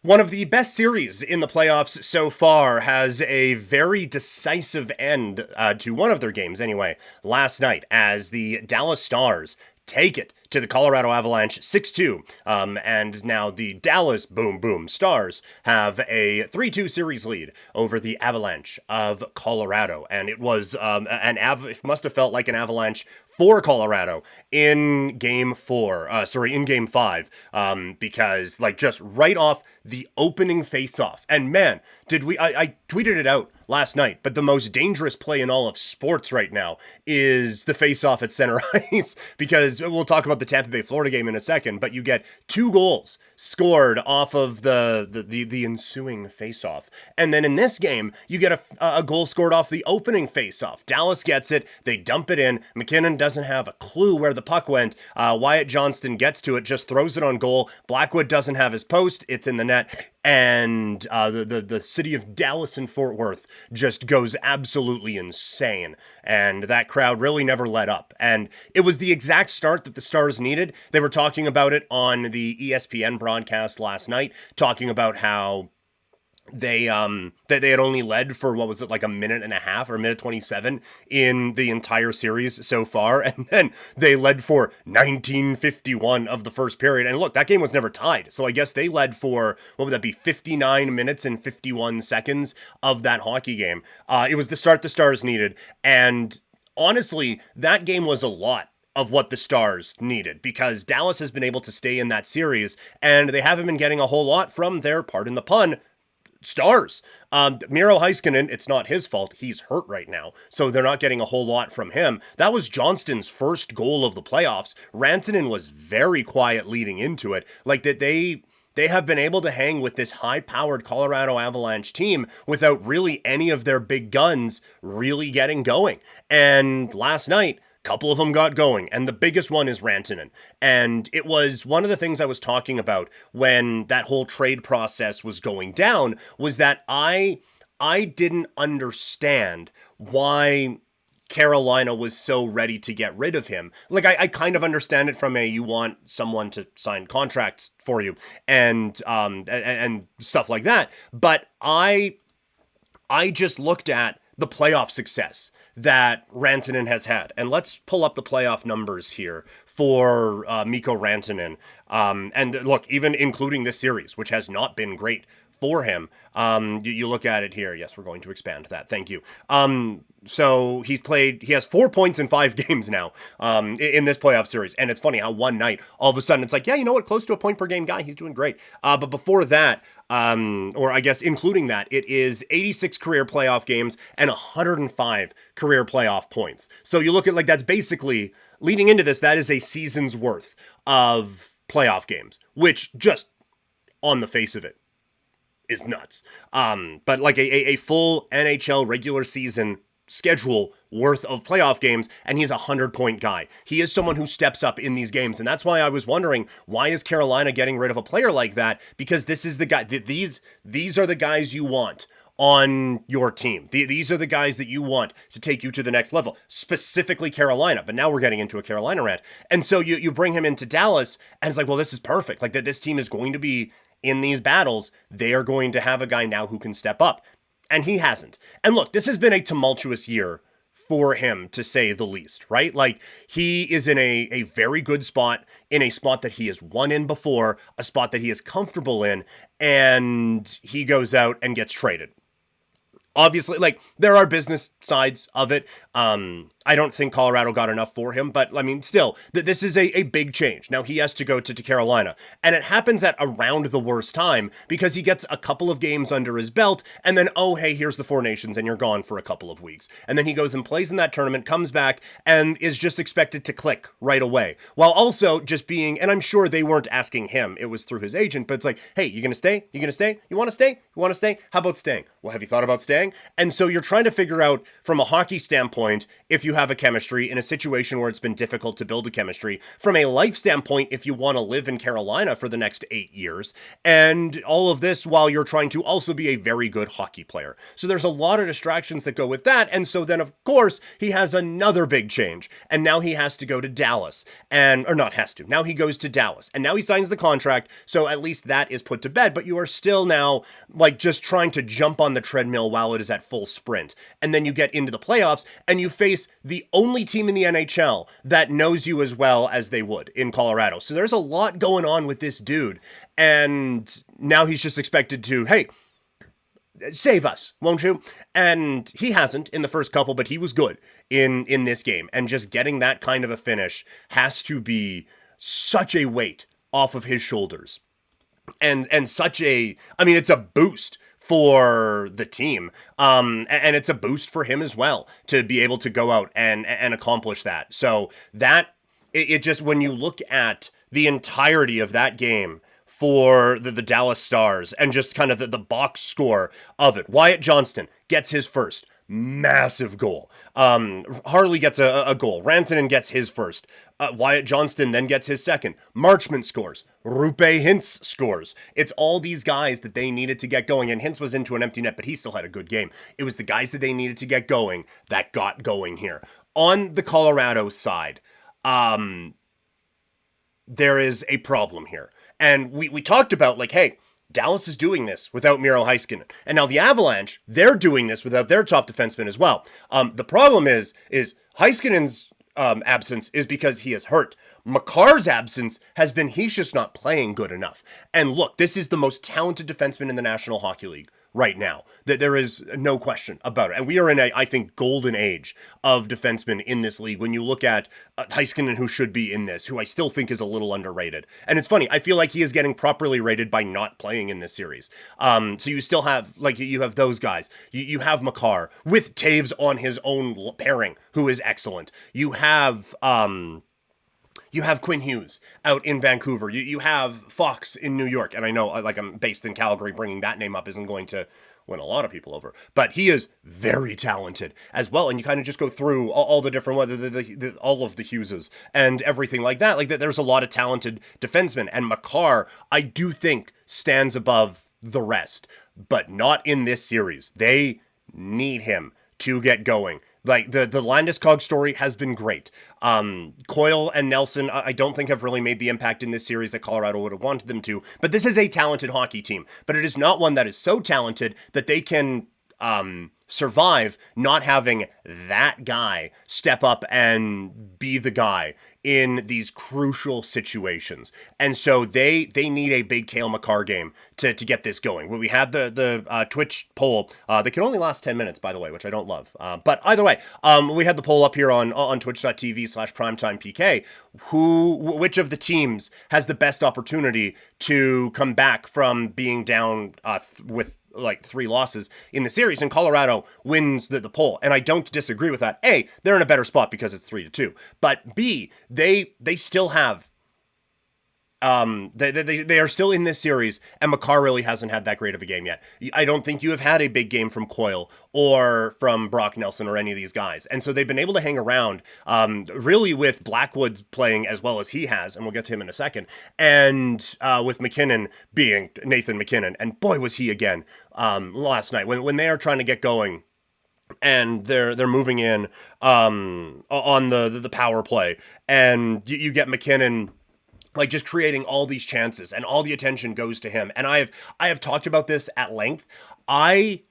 One of the best series in the playoffs so far has a very decisive end to one of their games, anyway, last night, as the Dallas Stars take it to the Colorado Avalanche 6-2. And now the Dallas Boom Boom Stars have a 3-2 series lead over the Avalanche of Colorado. And it was it must have felt like an avalanche for Colorado in game five, because like just right off the opening face-off. And man, I tweeted it out last night, but the most dangerous play in all of sports right now is the face-off at center ice, because we'll talk about the Tampa Bay Florida game in a second, but you get 2 goals scored off of the ensuing face-off. And then in this game, you get a goal scored off the opening face-off. Dallas gets it, they dump it in, McKinnon doesn't have a clue where the puck went, Wyatt Johnston gets to it, just throws it on goal, Blackwood doesn't have his post, it's in the net, and the city of Dallas and Fort Worth just goes absolutely insane, and that crowd really never let up, and it was the exact start that the Stars needed. They were talking about it on the ESPN broadcast last night, talking about how they had only led for, what was it, like a minute and a half or a minute 27 in the entire series so far, and then they led for 1951 of the first period. And look, that game was never tied, so I guess they led for, what would that be, 59 minutes and 51 seconds of that hockey game. It was the start the Stars needed, and honestly, that game was a lot of what the Stars needed, because Dallas has been able to stay in that series, and they haven't been getting a whole lot from their, pardon the pun, Stars. Miro Heiskanen, it's not his fault. He's hurt right now, so they're not getting a whole lot from him. That was Johnston's first goal of the playoffs. Rantanen was very quiet leading into it. Like that they have been able to hang with this high-powered Colorado Avalanche team without really any of their big guns really getting going. And last night, couple of them got going, and the biggest one is Rantanen. And it was one of the things I was talking about when that whole trade process was going down, was that I didn't understand why Carolina was so ready to get rid of him. Like, I kind of understand it from you want someone to sign contracts for you and stuff like that. But I just looked at the playoff success that Rantanen has had. And let's pull up the playoff numbers here for Mikko Rantanen. And look, even including this series, which has not been great for him. You look at it here. Yes, we're going to expand that. Thank you. So he has 4 points in 5 games now in this playoff series. And it's funny how one night, all of a sudden, it's like, yeah, you know what? Close to a point per game guy. He's doing great. But before that, or I guess including that, it is 86 career playoff games and 105 career playoff points. So you look at, like, that's basically, leading into this, that is a season's worth of playoff games, which just on the face of it is nuts. But like a full NHL regular season schedule worth of playoff games, and he's a 100-point guy. He is someone who steps up in these games, and that's why I was wondering, why is Carolina getting rid of a player like that? Because this is the guy, these are the guys you want on your team. These are the guys that you want to take you to the next level, specifically Carolina. But now we're getting into a Carolina rant. And so you bring him into Dallas, and it's like, well, this is perfect. Like, that this team is going to be in these battles. They are going to have a guy now who can step up. And he hasn't. And look, this has been a tumultuous year for him, to say the least, right? Like, he is in a very good spot, in a spot that he has won in before, a spot that he is comfortable in, and he goes out and gets traded. Obviously, like, there are business sides of it. I don't think Colorado got enough for him, but I mean, still, this is a big change. Now he has to go to Carolina, and it happens at around the worst time, because he gets a couple of games under his belt, and then, oh, hey, here's the Four Nations, and you're gone for a couple of weeks. And then he goes and plays in that tournament, comes back, and is just expected to click right away. While also just being, and I'm sure they weren't asking him, it was through his agent, but it's like, hey, you gonna stay? You gonna stay? You wanna stay? You wanna stay? How about staying? Well, have you thought about staying? And so you're trying to figure out, from a hockey standpoint, if you have a chemistry in a situation where it's been difficult to build a chemistry from a life standpoint if you want to live in Carolina for the next 8 years, and all of this while you're trying to also be a very good hockey player. So there's a lot of distractions that go with that, and so then of course he has another big change, and now he has to go to Dallas, now he goes to Dallas, and now he signs the contract, so at least that is put to bed, but you are still now like just trying to jump on the treadmill while it is at full sprint, and then you get into the playoffs, and you face the only team in the NHL that knows you as well as they would in Colorado. So there's a lot going on with this dude, and now he's just expected to, hey, save us, won't you? And he hasn't in the first couple, but he was good in this game. And just getting that kind of a finish has to be such a weight off of his shoulders. And such a, I mean, it's a boost for the team. And it's a boost for him as well to be able to go out and accomplish that. So that, it just, when you look at the entirety of that game, for the Dallas Stars and just kind of the box score of it. Wyatt Johnston gets his first massive goal. Harley gets a goal. Rantanen gets his first. Wyatt Johnston then gets his second. Marchment scores. Roope Hintz scores. It's all these guys that they needed to get going, and Hintz was into an empty net, but he still had a good game. It was the guys that they needed to get going that got going here. On the Colorado side, there is a problem here. And we talked about, like, hey, Dallas is doing this without Miro Heiskanen. And now the Avalanche, they're doing this without their top defenseman as well. The problem is Heiskanen's absence is because he is hurt. Makar's absence has been he's just not playing good enough. And look, this is the most talented defenseman in the National Hockey League right now. That there is no question about it. And we are in a, I think, golden age of defensemen in this league. When you look at Heiskanen, who should be in this, who I still think is a little underrated. And it's funny, I feel like he is getting properly rated by not playing in this series. So you still have, like, you have those guys. You have Makar with Taves on his own pairing, who is excellent. You have Quinn Hughes out in Vancouver. You have Fox in New York. And I know, like, I'm based in Calgary, bringing that name up isn't going to win a lot of people over. But he is very talented as well. And you kind of just go through all the different, all of the Hugheses and everything like that. Like, there's a lot of talented defensemen. And Makar, I do think, stands above the rest. But not in this series. They need him to get going. Like, the Landeskog story has been great. Coyle and Nelson, I don't think have really made the impact in this series that Colorado would have wanted them to. But this is a talented hockey team. But it is not one that is so talented that they can survive not having that guy step up and be the guy in these crucial situations. And so they need a big Cale Makar game to get this going. We had the Twitch poll that can only last 10 minutes, by the way, which I don't love. But either way, we had the poll up here on twitch.tv/primetimepk. Which of the teams has the best opportunity to come back from being down with like 3 losses in the series, and Colorado wins the poll. And I don't disagree with that. A, they're in a better spot because it's 3-2. But B, they still have they are still in this series, and Makar really hasn't had that great of a game yet. I don't think you have had a big game from Coyle or from Brock Nelson or any of these guys. And so they've been able to hang around, really with Blackwood playing as well as he has, and we'll get to him in a second, and with McKinnon being Nathan McKinnon. And boy, was he again last night. When they are trying to get going, and they're moving in on the power play, and you get McKinnon like just creating all these chances, and all the attention goes to him. And I have talked about this at length. I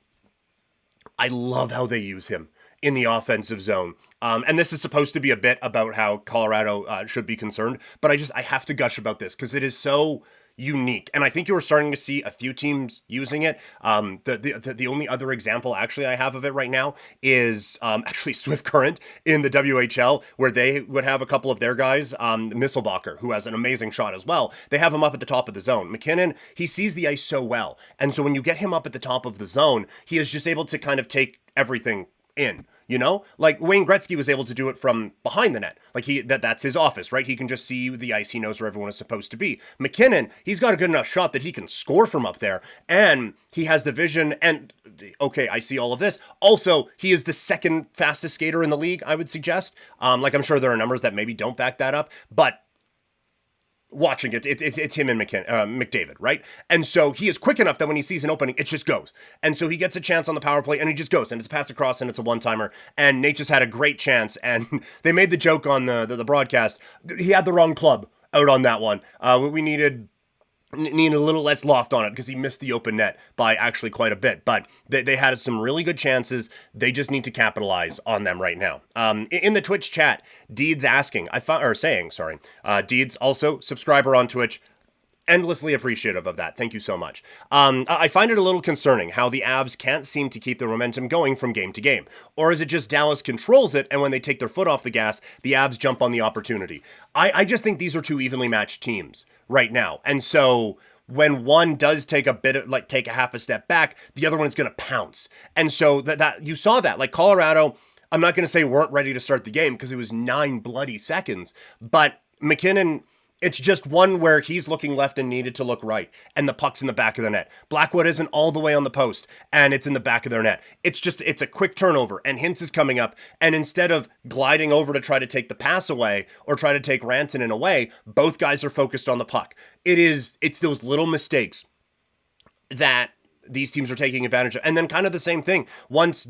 love how they use him in the offensive zone. And this is supposed to be a bit about how Colorado should be concerned, but I have to gush about this because it is so unique. And I think you were starting to see a few teams using it. The only other example actually I have of it right now is actually Swift Current in the WHL, where they would have a couple of their guys, Misselbacher, who has an amazing shot as well. They have him up at the top of the zone. McKinnon, he sees the ice so well. And so when you get him up at the top of the zone, he is just able to kind of take everything in. You know, like Wayne Gretzky was able to do it from behind the net. Like that's his office, right? He can just see the ice. He knows where everyone is supposed to be. McKinnon, he's got a good enough shot that he can score from up there, and he has the vision. And okay, I see all of this. Also, he is the second fastest skater in the league, I would suggest. Like I'm sure there are numbers that maybe don't back that up, but watching it's him and McDavid, right? And so he is quick enough that when he sees an opening, it just goes. And so he gets a chance on the power play and he just goes, and it's a pass across and it's a one-timer. And Nate just had a great chance, and they made the joke on the broadcast. He had the wrong club out on that one. We needed a little less loft on it because he missed the open net by actually quite a bit. But they had some really good chances. They just need to capitalize on them right now. In the Twitch chat, Deeds Deeds, also subscriber on Twitch. Endlessly appreciative of that. Thank you so much. I find it a little concerning how the Avs can't seem to keep their momentum going from game to game. Or is it just Dallas controls it, and when they take their foot off the gas, the Avs jump on the opportunity? I just think these are two evenly matched teams right now. And so when one does take a half a step back, the other one is going to pounce. And so that you saw that. Like Colorado, I'm not going to say weren't ready to start the game because it was 9 bloody seconds, but McKinnon, it's just one where he's looking left and needed to look right, and the puck's in the back of the net. Blackwood isn't all the way on the post, and it's in the back of their net. It's a quick turnover, and Hintz is coming up, and instead of gliding over to try to take the pass away or try to take Rantanen away, both guys are focused on the puck. It's those little mistakes that these teams are taking advantage of. And then kind of the same thing. Once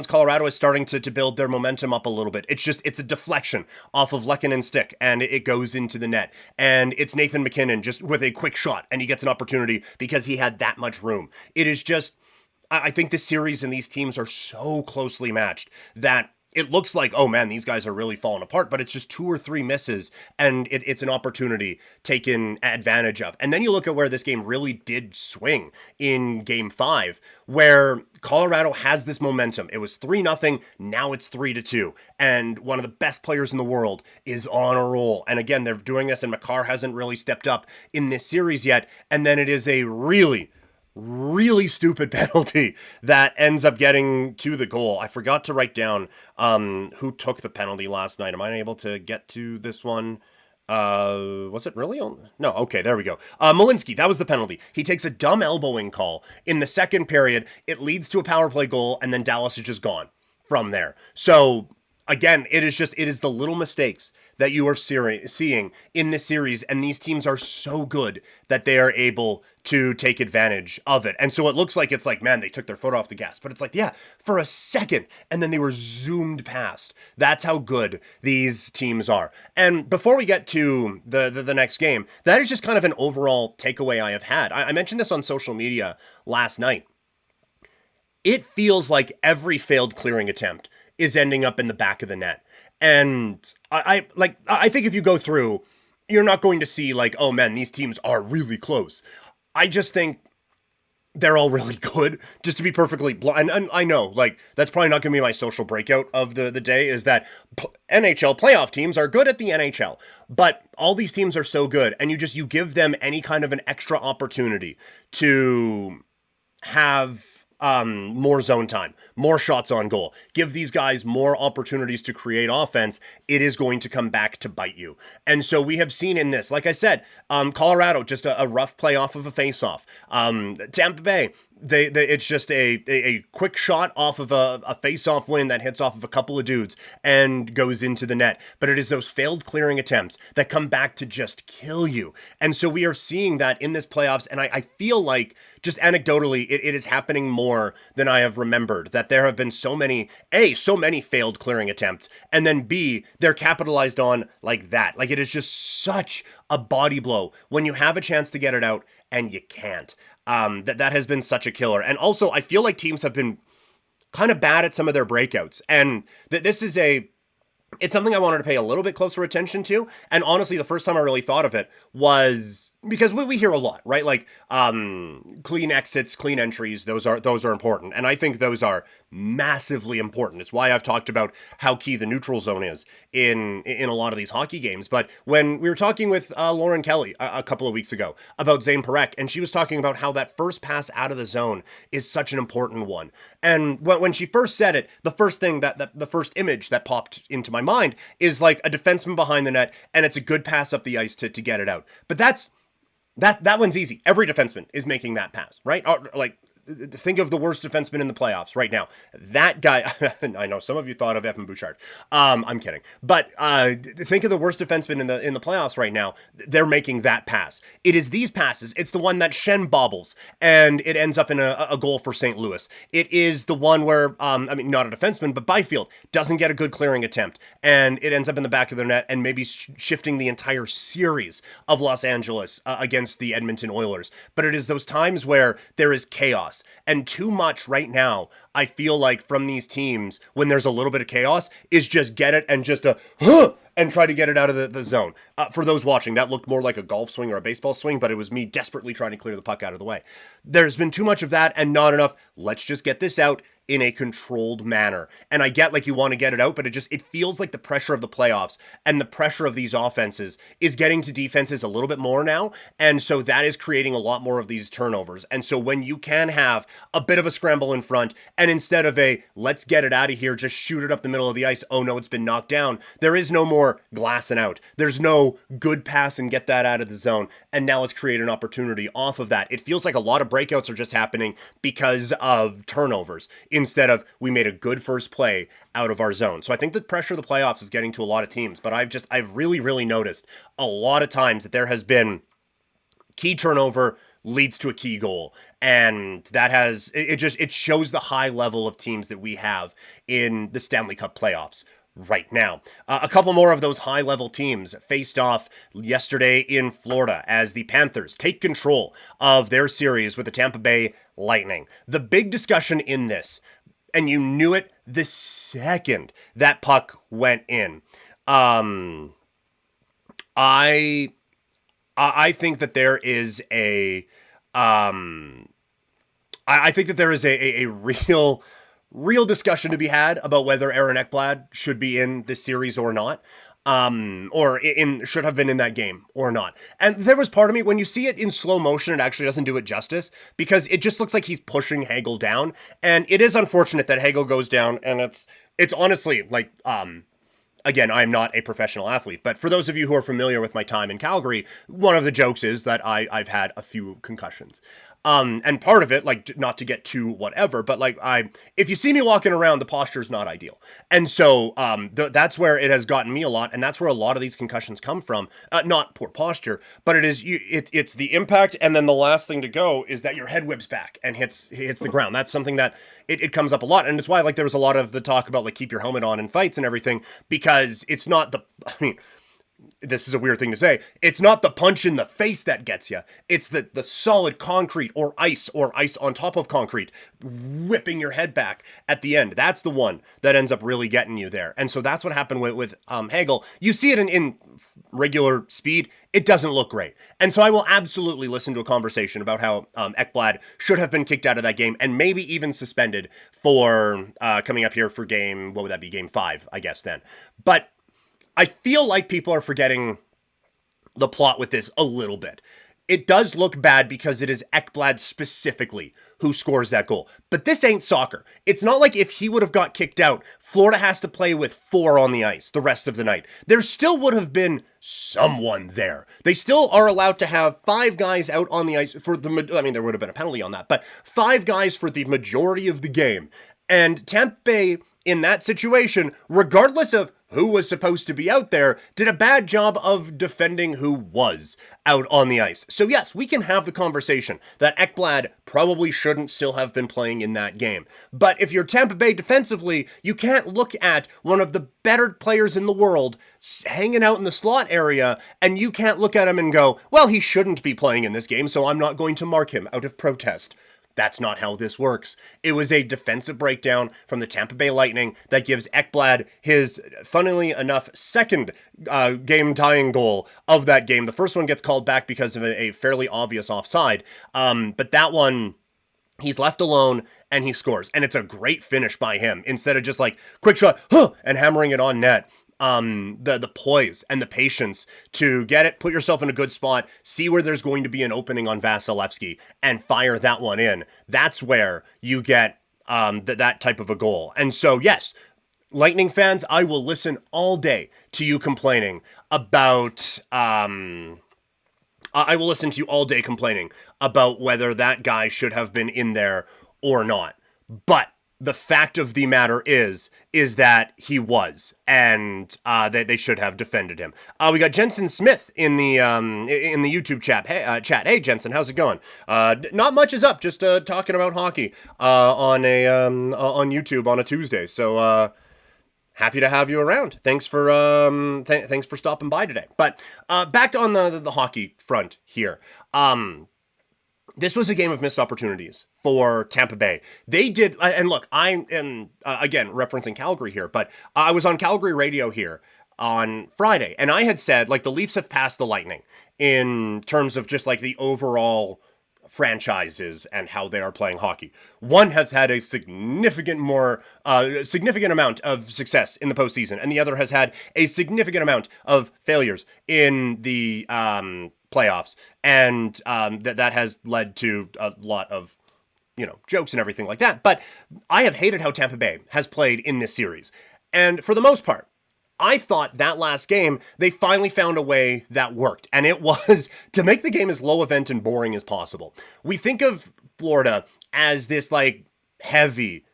Colorado is starting to build their momentum up a little bit, it's a deflection off of Lehkonen's stick, and it goes into the net. And it's Nathan McKinnon just with a quick shot, and he gets an opportunity because he had that much room. It is just, I think this series and these teams are so closely matched that it looks like, oh man, these guys are really falling apart, but it's just 2 or 3 misses, and it's an opportunity taken advantage of. And then you look at where this game really did swing in Game 5, where Colorado has this momentum. It was 3-0, now it's 3-2, and one of the best players in the world is on a roll. And again, they're doing this, and Makar hasn't really stepped up in this series yet, and then it is a really stupid penalty that ends up getting to the goal. I forgot to write down who took the penalty last night. Am I able to get to this one? Was it really on? No, okay, there we go. Malinsky, that was the penalty. He takes a dumb elbowing call in the second period. It leads to a power play goal, and then Dallas is just gone from there. So again, it is the little mistakes that you are seeing in this series, and these teams are so good that they are able to take advantage of it. And so it looks like man, they took their foot off the gas, but it's like, yeah, for a second, and then they were zoomed past. That's how good these teams are. And before we get to the next game, that is just kind of an overall takeaway I have had. I mentioned this on social media last night. It feels like every failed clearing attempt is ending up in the back of the net. And I think if you go through, you're not going to see like, oh man, these teams are really close. I just think they're all really good, just to be perfectly blunt. And I know, like, that's probably not going to be my social breakout of the day, is that NHL playoff teams are good at the NHL. But all these teams are so good, and you give them any kind of an extra opportunity to have more zone time, more shots on goal, give these guys more opportunities to create offense, it is going to come back to bite you. And so we have seen in this, like I said, Colorado, just a rough play off of a face-off. Tampa Bay, it's just a quick shot off of a face-off win that hits off of a couple of dudes and goes into the net. But it is those failed clearing attempts that come back to just kill you. And so we are seeing that in this playoffs, and I feel like, just anecdotally, it is happening more than I have remembered, that there have been so many failed clearing attempts, and then B, they're capitalized on like that. Like, it is just such a body blow when you have a chance to get it out and you can't. That has been such a killer. And also, I feel like teams have been kind of bad at some of their breakouts, and this is it's something I wanted to pay a little bit closer attention to. And honestly, the first time I really thought of it was, because we hear a lot, right? Like clean exits, clean entries, those are important. And I think those are massively important. It's why I've talked about how key the neutral zone is in a lot of these hockey games. But when we were talking with Lauren Kelly a couple of weeks ago about Zane Parekh, and she was talking about how that first pass out of the zone is such an important one. And when she first said it, the first thing that the first image that popped into my mind is like a defenseman behind the net, and it's a good pass up the ice to get it out. But that one's easy. Every defenseman is making that pass, right? Like, think of the worst defenseman in the playoffs right now. That guy, I know some of you thought of Evan Bouchard. I'm kidding. But think of the worst defenseman in the playoffs right now. They're making that pass. It is these passes. It's the one that Shen bobbles, and it ends up in a goal for St. Louis. It is the one where, not a defenseman, but Byfield doesn't get a good clearing attempt, and it ends up in the back of their net and maybe shifting the entire series of Los Angeles against the Edmonton Oilers. But it is those times where there is chaos. And too much right now, I feel like, from these teams, when there's a little bit of chaos, is just get it and just and try to get it out of the zone. For those watching, that looked more like a golf swing or a baseball swing, but it was me desperately trying to clear the puck out of the way. There's been too much of that and not enough, let's just get this out in a controlled manner. And I get like you want to get it out, but it feels like the pressure of the playoffs and the pressure of these offenses is getting to defenses a little bit more now. And so that is creating a lot more of these turnovers. And so when you can have a bit of a scramble in front, and instead of a let's get it out of here, just shoot it up the middle of the ice, oh no, it's been knocked down, there is no more glassing out. There's no good pass and get that out of the zone. And now let's create an opportunity off of that. It feels like a lot of breakouts are just happening because of turnovers, instead of we made a good first play out of our zone. So I think the pressure of the playoffs is getting to a lot of teams, but I've really noticed a lot of times that there has been key turnover leads to a key goal. And that it shows the high level of teams that we have in the Stanley Cup playoffs right now. A couple more of those high-level teams faced off yesterday in Florida as the Panthers take control of their series with the Tampa Bay Lightning. The big discussion in this, and you knew it the second that puck went in, I think that there is a real discussion to be had about whether Aaron Ekblad should be in this series or not, or should have been in that game or not. And there was part of me, when you see it in slow motion, it actually doesn't do it justice, because it just looks like he's pushing Hagel down, and it is unfortunate that Hagel goes down, and it's honestly like, again, I'm not a professional athlete, but for those of you who are familiar with my time in Calgary, one of the jokes is that I've had a few concussions. And part of it, like, not to get too whatever, but like, if you see me walking around, the posture is not ideal. And so, that's where it has gotten me a lot. And that's where a lot of these concussions come from. Not poor posture, but it's the impact. And then the last thing to go is that your head whips back and hits the ground. That's something that it comes up a lot. And it's why, like, there was a lot of the talk about, like, keep your helmet on in fights and everything, because it's not this is a weird thing to say. It's not the punch in the face that gets you. It's the solid concrete or ice on top of concrete whipping your head back at the end. That's the one that ends up really getting you there. And so that's what happened with Hagel. You see it in regular speed. It doesn't look great. And so I will absolutely listen to a conversation about how Ekblad should have been kicked out of that game and maybe even suspended for coming up here for game 5, I guess then. But I feel like people are forgetting the plot with this a little bit. It does look bad because it is Ekblad specifically who scores that goal. But this ain't soccer. It's not like if he would have got kicked out, Florida has to play with 4 on the ice the rest of the night. There still would have been someone there. They still are allowed to have 5 guys out on the ice for there would have been a penalty on that, but 5 guys for the majority of the game. And Tampa Bay, in that situation, regardless of who was supposed to be out there, did a bad job of defending who was out on the ice. So yes, we can have the conversation that Ekblad probably shouldn't still have been playing in that game. But if you're Tampa Bay defensively, you can't look at one of the better players in the world hanging out in the slot area, and you can't look at him and go, well, he shouldn't be playing in this game, so I'm not going to mark him out of protest. That's not how this works. It was a defensive breakdown from the Tampa Bay Lightning that gives Ekblad his, funnily enough, second game-tying goal of that game. The first one gets called back because of a fairly obvious offside, but that one, he's left alone and he scores. And it's a great finish by him instead of just like quick shot and hammering it on net. The poise and the patience to get it, put yourself in a good spot, see where there's going to be an opening on Vasilevsky and fire that one in. That's where you get that type of a goal. And so, yes, Lightning fans, I will listen all day to you complaining about I will listen to you all day complaining about whether that guy should have been in there or not. But the fact of the matter is that he was, and they should have defended him. We got Jensen Smith in the YouTube chat. Hey Jensen, how's it going? Not much is up. Just talking about hockey on YouTube on a Tuesday. So happy to have you around. Thanks for thanks for stopping by today. But back on the hockey front here. This was a game of missed opportunities for Tampa Bay. They did, and look, I am, again, referencing Calgary here, but I was on Calgary radio here on Friday, and I had said, like, the Leafs have passed the Lightning in terms of just, like, the overall franchises and how they are playing hockey. One has had a significant amount of success in the postseason, and the other has had a significant amount of failures in the playoffs, and that has led to a lot of jokes and everything like that. But I have hated how Tampa Bay has played in this series, and for the most part, I thought that last game, they finally found a way that worked, and it was to make the game as low event and boring as possible. We think of Florida as this, like, heavy,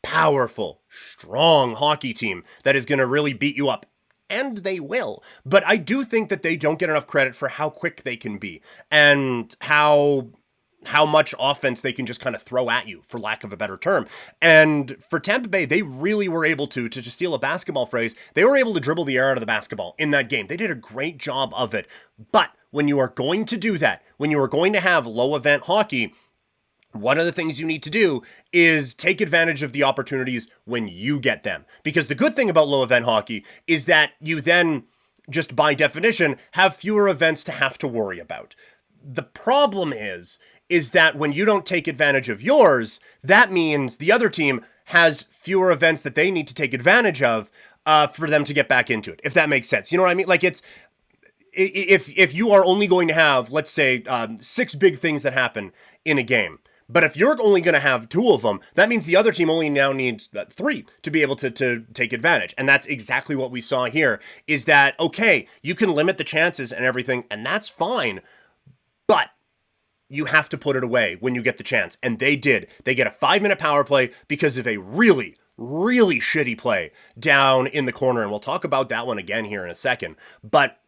powerful, strong hockey team that is going to really beat you up, and they will. But I do think that they don't get enough credit for how quick they can be, and how much offense they can just kind of throw at you, for lack of a better term. And for Tampa Bay, they really were able to just steal a basketball phrase, they were able to dribble the air out of the basketball in that game. They did a great job of it. But when you are going to do that, when you are going to have low event hockey, one of the things you need to do is take advantage of the opportunities when you get them. Because the good thing about low event hockey is that you then, just by definition, have fewer events to have to worry about. The problem is that when you don't take advantage of yours, that means the other team has fewer events that they need to take advantage of for them to get back into it, if that makes sense. You know what I mean? Like, it's, if you are only going to have, let's say, 6 big things that happen in a game, but if you're only going to have 2 of them, that means the other team only now needs 3 to be able to take advantage. And that's exactly what we saw here, is that, okay, you can limit the chances and everything, and that's fine, but you have to put it away when you get the chance. And they did. They get a 5-minute power play because of a really, really shitty play down in the corner. And we'll talk about that one again here in a second. But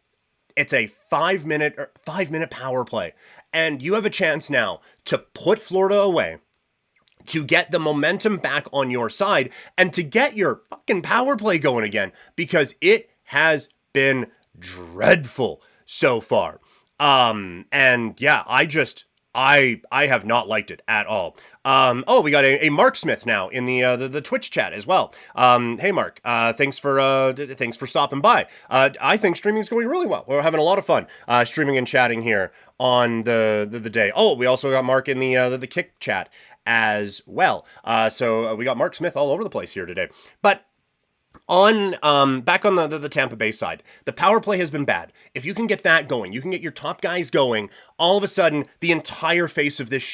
it's a 5-minute power play. And you have a chance now to put Florida away, to get the momentum back on your side, and to get your fucking power play going again, because it has been dreadful so far. And yeah, I have not liked it at all. We got a Mark Smith now in the Twitch chat as well. Hey Mark, thanks for stopping by. I think streaming is going really well. We're having a lot of fun streaming and chatting here on the day. Oh, we also got Mark in the Kick chat as well. So we got Mark Smith all over the place here today. But on back on the Tampa Bay side, the power play has been bad. If you can get that going, you can get your top guys going, all of a sudden the entire face of this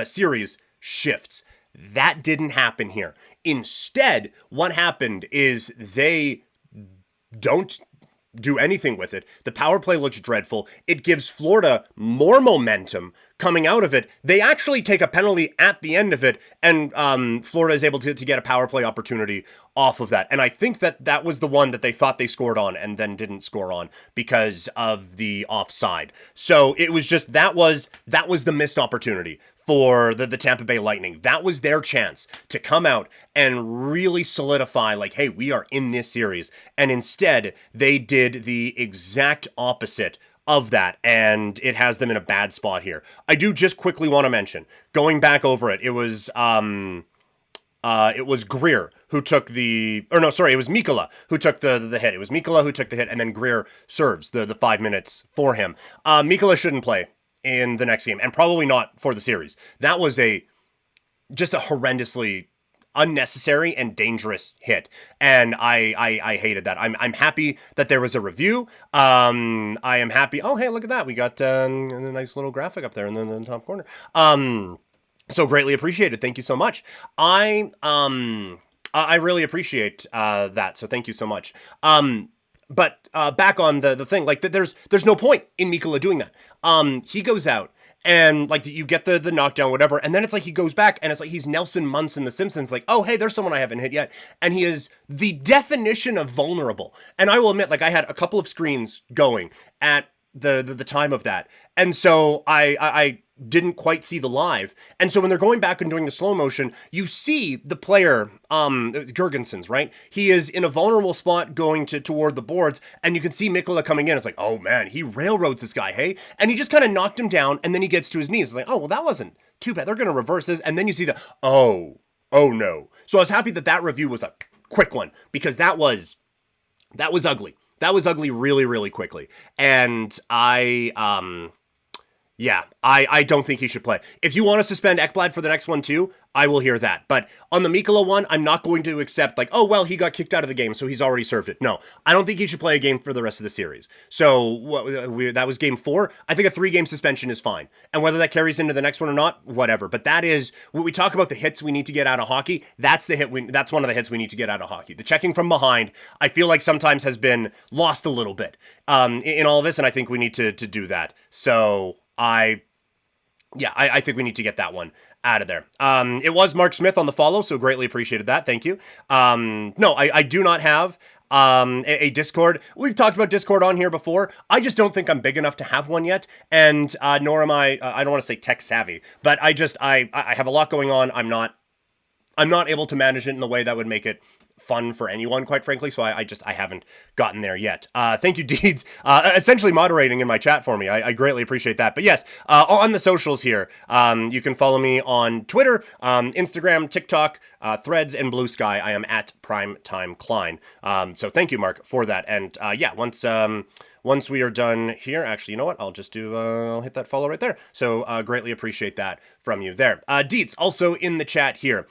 series shifts. That didn't happen here. Instead, what happened is they don't do anything with it. The power play looks dreadful. It gives Florida more momentum coming out of it. They actually take a penalty at the end of it, and Florida is able to get a power play opportunity off of that. And I think that was the one that they thought they scored on and then didn't score on because of the offside. So it was just, that was the missed opportunity for the Tampa Bay Lightning. That was their chance to come out and really solidify, like, hey, we are in this series. And instead, they did the exact opposite of that, and it has them in a bad spot here. I do just quickly want to mention, going back over it, it was Greer who took the, or no, sorry, it was Mikkola who took the hit. It was Mikkola who took the hit, and then Greer serves the 5 minutes for him. Mikkola shouldn't play in the next game, and probably not for the series. That was just a horrendously unnecessary and dangerous hit, and I hated that. I'm happy that there was a review. I am happy. Oh, hey, look at that. We got a nice little graphic up there in the top corner. So greatly appreciated. Thank you so much. I really appreciate that. So thank you so much. But back on the thing, like there's no point in Mikkola doing that. He goes out and like you get the knockdown, whatever, and then it's like he goes back and it's like he's Nelson Muntz in The Simpsons. Like, oh hey, there's someone I haven't hit yet, and he is the definition of vulnerable. And I will admit, like I had a couple of screens going at the time of that, and so I didn't quite see the live. And so when they're going back and doing the slow motion, you see the player, Gergensons, right? He is in a vulnerable spot going toward the boards, and you can see Mikkola coming in. It's like, oh man, he railroads this guy, hey? And he just kind of knocked him down, and then he gets to his knees. It's like, oh, well, that wasn't too bad. They're going to reverse this. And then you see oh no. So I was happy that review was a quick one, because that was ugly. That was ugly really, really quickly. And I don't think he should play. If you want to suspend Ekblad for the next one too, I will hear that. But on the Mikkola one, I'm not going to accept like, oh, well, he got kicked out of the game, so he's already served it. No, I don't think he should play a game for the rest of the series. So that was game 4. I think a 3-game suspension is fine. And whether that carries into the next one or not, whatever. But that is, when we talk about the hits we need to get out of hockey, that's that's one of the hits we need to get out of hockey. The checking from behind, I feel like sometimes has been lost a little bit in all of this, and I think we need to do that. So I think we need to get that one out of there. It was Mark Smith on the follow, so greatly appreciated that. Thank you. No, I do not have a Discord. We've talked about Discord on here before. I just don't think I'm big enough to have one yet, and nor am I don't want to say tech savvy, but I have a lot going on. I'm not able to manage it in the way that would make it fun for anyone, quite frankly, so I haven't gotten there yet. Thank you, Deeds, essentially moderating in my chat for me. I greatly appreciate that. But yes, on the socials here, you can follow me on Twitter, Instagram, TikTok, Threads, and Blue Sky. I am at Primetime Klein. So thank you, Mark, for that. And once we are done here, actually, you know what? I'll just I'll hit that follow right there. So greatly appreciate that from you there. Deets, also in the chat here.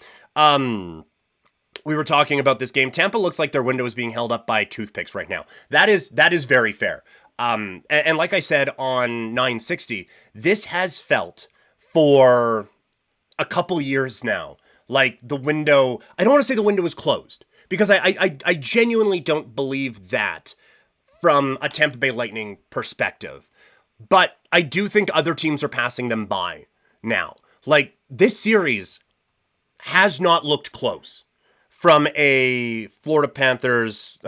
We were talking about this game. Tampa looks like their window is being held up by toothpicks right now. That is very fair. And like I said on 960, this has felt for a couple years now like the window. I don't want to say the window is closed, because I genuinely don't believe that from a Tampa Bay Lightning perspective. But I do think other teams are passing them by now. Like, this series has not looked close. From a Florida Panthers,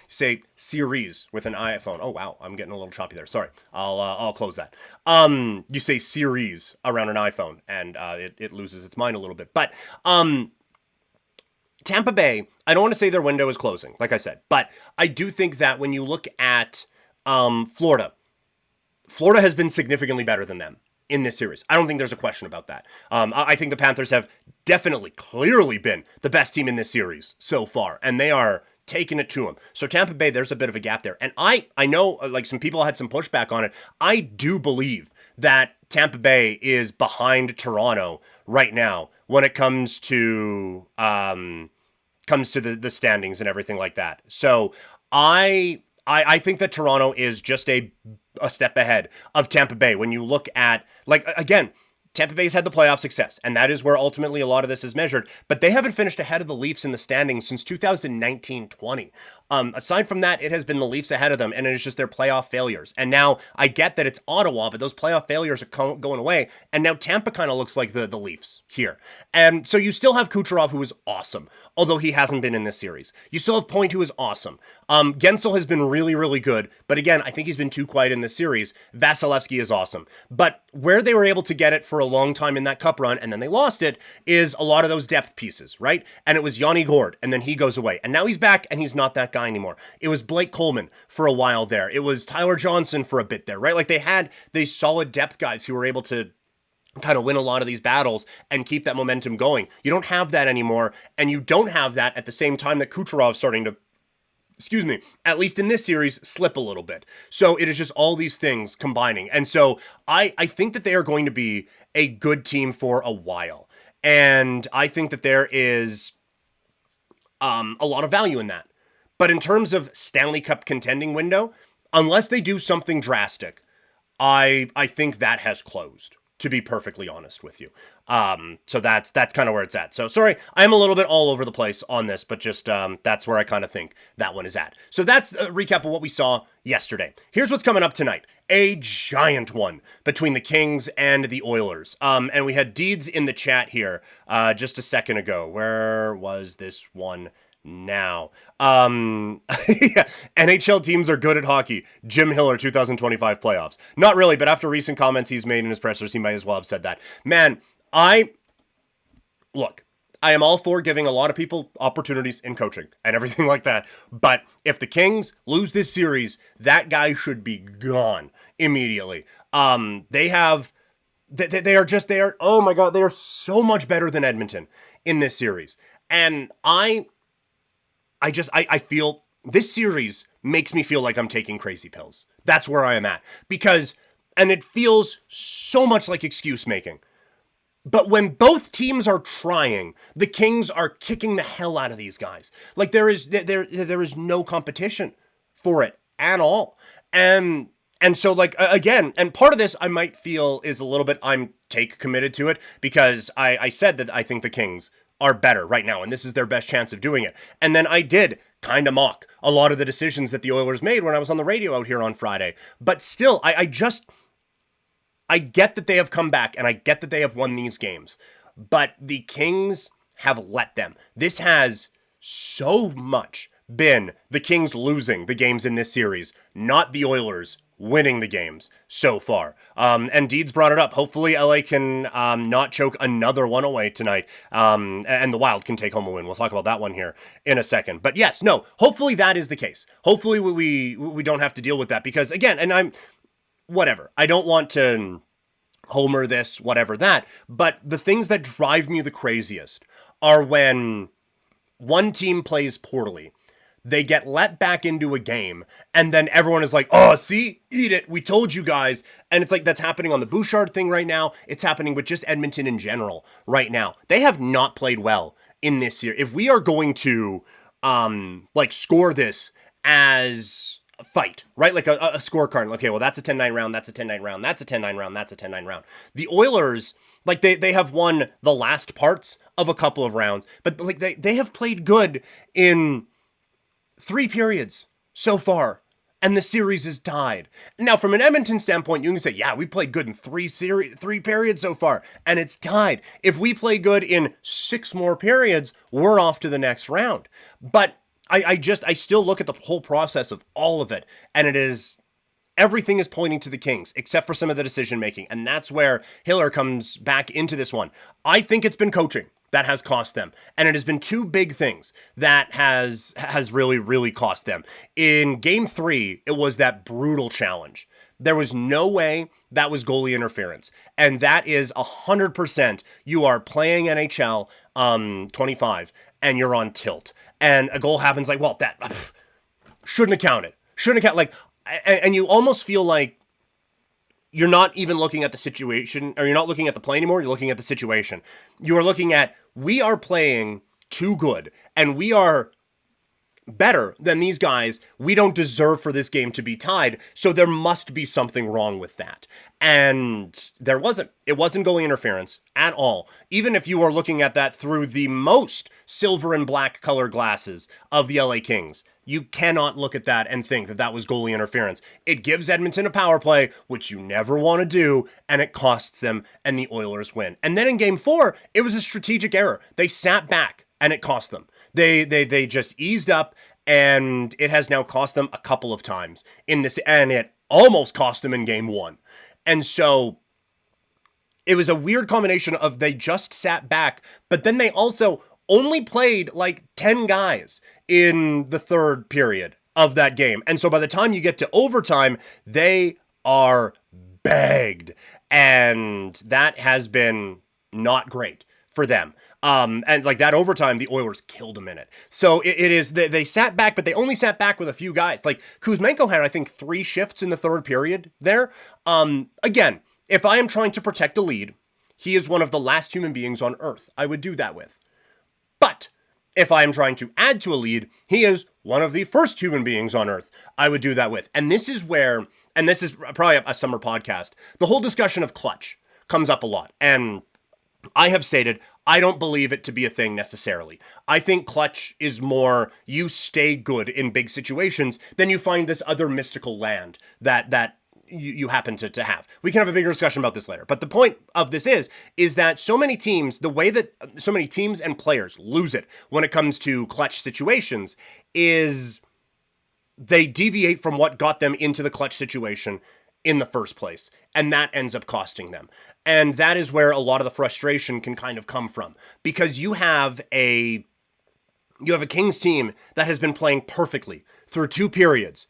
say series with an iPhone. Oh wow, I'm getting a little choppy there. Sorry, I'll close that. You say series around an iPhone, and it loses its mind a little bit. But Tampa Bay, I don't want to say their window is closing, like I said, but I do think that when you look at Florida has been significantly better than them in this series. I don't think there's a question about that. I think the Panthers have definitely, clearly been the best team in this series so far, and they are taking it to them. So Tampa Bay, there's a bit of a gap there. And I know, like, some people had some pushback on it. I do believe that Tampa Bay is behind Toronto right now when it comes to the standings and everything like that. So I think that Toronto is just a step ahead of Tampa Bay. When you look at, like, again, Tampa Bay's had the playoff success, and that is where ultimately a lot of this is measured, but they haven't finished ahead of the Leafs in the standings since 2019-20. Aside from that, it has been the Leafs ahead of them, and it is just their playoff failures. And now, I get that it's Ottawa, but those playoff failures are going away, and now Tampa kind of looks like the Leafs here. And so you still have Kucherov, who is awesome, although he hasn't been in this series. You still have Point, who is awesome. Gensel has been really, really good, but again, I think he's been too quiet in this series. Vasilevsky is awesome. But where they were able to get it for a a long time in that cup run, and then they lost it, is a lot of those depth pieces, right? And it was Yanni Gourde, and then he goes away. And now he's back, and he's not that guy anymore. It was Blake Coleman for a while there. It was Tyler Johnson for a bit there, right? Like, they had these solid depth guys who were able to kind of win a lot of these battles and keep that momentum going. You don't have that anymore, and you don't have that at the same time that Kucherov's starting to, at least in this series, slip a little bit. So it is just all these things combining. And so I think that they are going to be a good team for a while. And I think that there is a lot of value in that. But in terms of Stanley Cup contending window, unless they do something drastic, I think that has closed, to be perfectly honest with you. So that's kind of where it's at. So sorry, I'm a little bit all over the place on this, but just that's where I kind of think that one is at. So that's a recap of what we saw yesterday. Here's what's coming up tonight. A giant one between the Kings and the Oilers. And we had Deeds in the chat here just a second ago. Where was this one now? Yeah, NHL teams are good at hockey. Jim Hiller, 2025 playoffs. Not really, but after recent comments he's made in his pressers, he might as well have said that. Man, I am all for giving a lot of people opportunities in coaching and everything like that. But if the Kings lose this series, that guy should be gone immediately. They are so much better than Edmonton in this series. And I feel this series makes me feel like I'm taking crazy pills. That's where I am at. And it feels so much like excuse making. But when both teams are trying, the Kings are kicking the hell out of these guys. Like, there is no competition for it at all. And so, like, again, and part of this I might feel is a little bit I'm committed to it, because I said that I think the Kings are better right now, and this is their best chance of doing it. And then I did kind of mock a lot of the decisions that the Oilers made when I was on the radio out here on Friday. But still, I get that they have come back, and I get that they have won these games, but the Kings have let them. This has so much been the Kings losing the games in this series, not the Oilers winning the games so far. And Deeds brought it up. Hopefully LA can not choke another one away tonight, and the Wild can take home a win. We'll talk about that one here in a second. But yes, no, hopefully that is the case. Hopefully we don't have to deal with that, because again, and whatever, I don't want to homer this, whatever that, but the things that drive me the craziest are when one team plays poorly, they get let back into a game, and then everyone is like, oh, see, eat it, we told you guys. And it's like, that's happening on the Bouchard thing right now. It's happening with just Edmonton in general right now. They have not played well in this year. If we are going to score this as a fight, right? Like a scorecard. Okay, well, that's a 10-9 round, that's a 10-9 round, that's a 10-9 round, that's a 10-9 round. The Oilers, like, they have won the last parts of a couple of rounds, but like they have played good in 3 periods so far, and the series is tied. Now, from an Edmonton standpoint, you can say, yeah, we played good in 3 periods so far, and it's tied. If we play good in 6 more periods, we're off to the next round. But I still look at the whole process of all of it, and everything is pointing to the Kings, except for some of the decision making, and that's where Hiller comes back into this one. I think it's been coaching that has cost them, and it has been 2 big things that has really, really cost them. In Game 3, it was that brutal challenge. There was no way that was goalie interference, and that is 100%. You are playing NHL 25, and you're on tilt, and a goal happens, like, well, that shouldn't have counted. Like, and you almost feel like you're not even looking at the situation, or you're not looking at the play anymore, you're looking at the situation. You are looking at, we are playing too good, and we are better than these guys. We don't deserve for this game to be tied, so there must be something wrong with that. And there wasn't. It wasn't goalie interference at all. Even if you are looking at that through the most silver and black color glasses of the LA Kings, you cannot look at that and think that that was goalie interference. It gives Edmonton a power play, which you never want to do, and it costs them, and the Oilers win. And then in Game 4, it was a strategic error. They sat back, and it cost them. They just eased up, and it has now cost them a couple of times in this, and it almost cost them in Game 1. And so It was a weird combination of they just sat back, but then they also only played like 10 guys in the third period of that game. And so by the time you get to overtime, they are bagged. And that has been not great for them. And like that overtime, the Oilers killed them in it. So it is, they sat back, but they only sat back with a few guys. Like Kuzmenko had, I think, 3 shifts in the third period there. Again, if I am trying to protect a lead, he is one of the last human beings on earth I would do that with. But if I am trying to add to a lead, he is one of the first human beings on earth I would do that with. And this is where, and this is probably a summer podcast, the whole discussion of clutch comes up a lot. And I have stated, I don't believe it to be a thing necessarily. I think clutch is more, you stay good in big situations, then you find this other mystical land that you happen to have. We can have a bigger discussion about this later. But the point of this is that so many teams, the way that so many teams and players lose it when it comes to clutch situations is they deviate from what got them into the clutch situation in the first place. And that ends up costing them. And that is where a lot of the frustration can kind of come from. Because you have a Kings team that has been playing perfectly through 2 periods.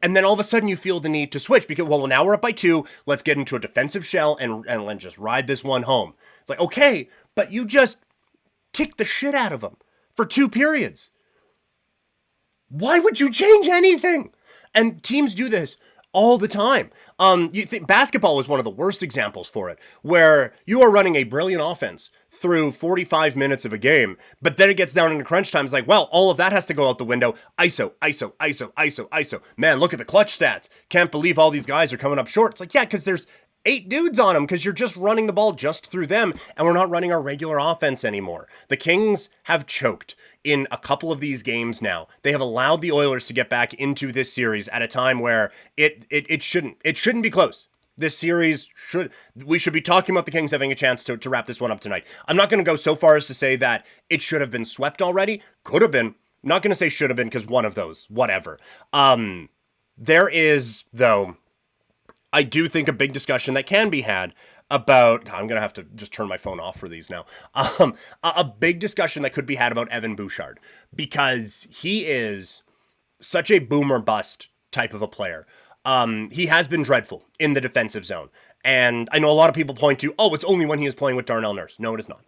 And then all of a sudden you feel the need to switch because, well, now we're up by 2. Let's get into a defensive shell and let's just ride this one home. It's like, okay, but you just kicked the shit out of them for 2 periods. Why would you change anything? And teams do this all the time. You think basketball is one of the worst examples for it, where you are running a brilliant offense through 45 minutes of a game, but then it gets down into crunch time. It's like, well, all of that has to go out the window. ISO, ISO, ISO, ISO, ISO. Man, look at the clutch stats. Can't believe all these guys are coming up short. It's like, yeah, because there's 8 dudes on them because you're just running the ball just through them, and we're not running our regular offense anymore. The Kings have choked in a couple of these games now. They have allowed the Oilers to get back into this series at a time where it shouldn't be close. This series we should be talking about the Kings having a chance to wrap this one up tonight. I'm not going to go so far as to say that it should have been swept already. Could have been. I'm not going to say should have been because one of those, whatever. There is, though, I do think a big discussion that can be had about, I'm going to have to just turn my phone off for these now. A big discussion that could be had about Evan Bouchard, because he is such a boom or bust type of a player. He has been dreadful in the defensive zone. And I know a lot of people point to, oh, it's only when he is playing with Darnell Nurse. No, it is not.